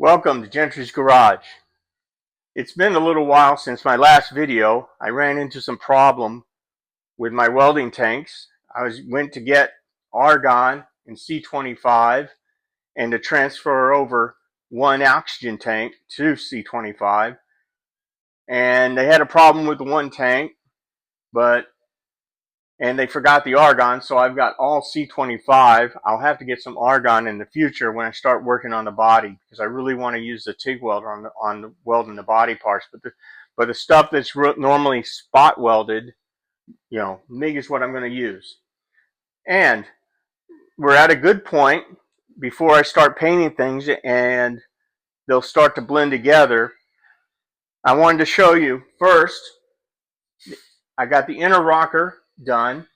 Welcome to Gentry's Garage. It's been a little while since my last video. I ran into some problem with my welding tanks. Went to get argon and C25 and to transfer over one oxygen tank to C25. And they had a problem with the one tank, and they forgot the argon, so I've got all C25. I'll have to get some argon in the future when I start working on the body, because I really want to use the TIG welder on welding the body parts. But the stuff that's normally spot welded, MIG is what I'm going to use. And we're at a good point before I start painting things and they'll start to blend together. I wanted to show you first, I got the inner rocker done,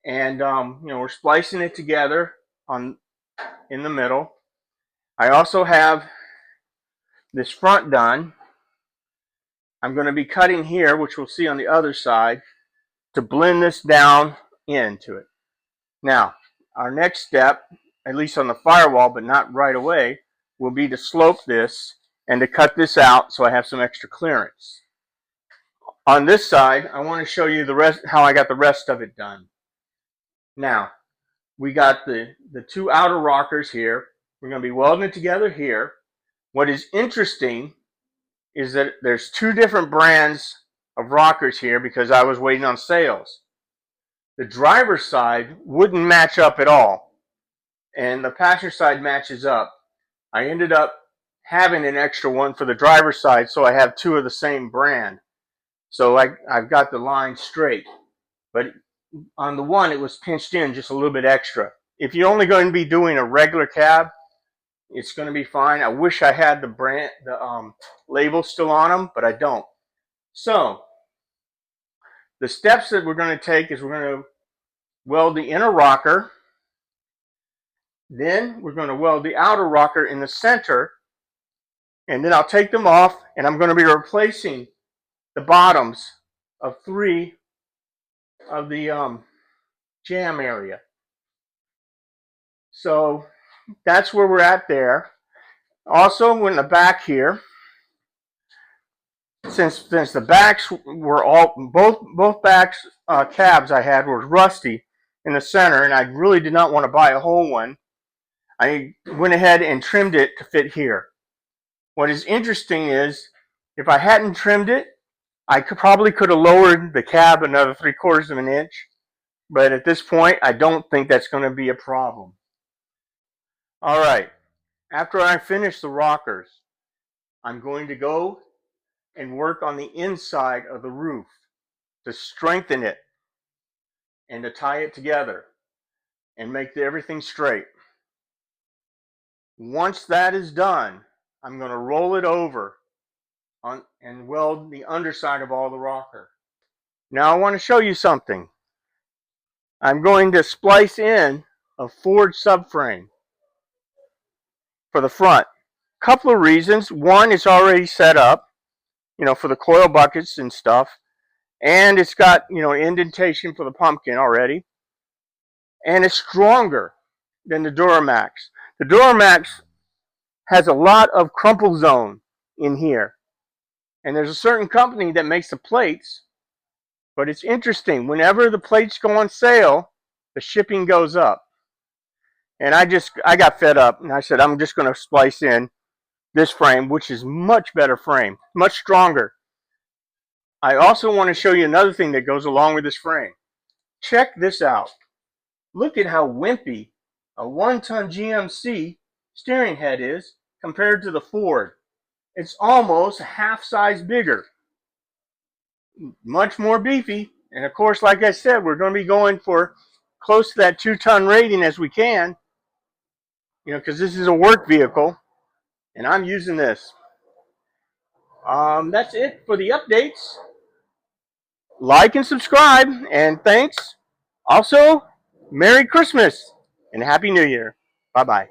and we're splicing it together in the middle. I also have this front done. I'm going to be cutting here, which we'll see on the other side, to blend this down into it. Now, our next step, at least on the firewall, but not right away, will be to slope this and to cut this out so I have some extra clearance. On this side, I want to show you how I got the rest of it done. Now, we got the two outer rockers here. We're going to be welding it together here. What is interesting is that there's two different brands of rockers here because I was waiting on sales. The driver's side wouldn't match up at all, and the passenger side matches up. I ended up having an extra one for the driver's side, so I have two of the same brand. So I've got the line straight, but on the one it was pinched in just a little bit extra. If you're only going to be doing a regular cab, it's going to be fine. I wish I had the label still on them, but I don't. So the steps that we're going to take is we're going to weld the inner rocker. Then we're going to weld the outer rocker in the center, and then I'll take them off, and I'm going to be replacing the bottoms of 3 of the jam area. So that's where we're at there. Also, in the back here, since the backs were both backs cabs I had were rusty in the center, and I really did not want to buy a whole one, I went ahead and trimmed it to fit here. What is interesting is, if I hadn't trimmed it, I probably could have lowered the cab another 3/4 of an inch, but at this point, I don't think that's going to be a problem. All right, after I finish the rockers, I'm going to go and work on the inside of the roof to strengthen it and to tie it together and make everything straight. Once that is done, I'm going to roll it over and weld the underside of all the rocker. Now I want to show you something. I'm going to splice in a Ford subframe for the front. Couple of reasons. One, it's already set up, for the coil buckets and stuff, and it's got, indentation for the pumpkin already, and it's stronger than the Duramax. The Duramax has a lot of crumple zone in here. And there's a certain company that makes the plates, but it's interesting. Whenever the plates go on sale, the shipping goes up. And I got fed up, and I said, I'm just going to splice in this frame, which is much better frame, much stronger. I also want to show you another thing that goes along with this frame. Check this out. Look at how wimpy a 1-ton GMC steering head is compared to the Ford. It's almost half size bigger. Much more beefy. And of course, like I said, we're going to be going for close to that 2-ton rating as we can. Because this is a work vehicle. And I'm using this. That's it for the updates. Like and subscribe. And thanks. Also, Merry Christmas and Happy New Year. Bye-bye.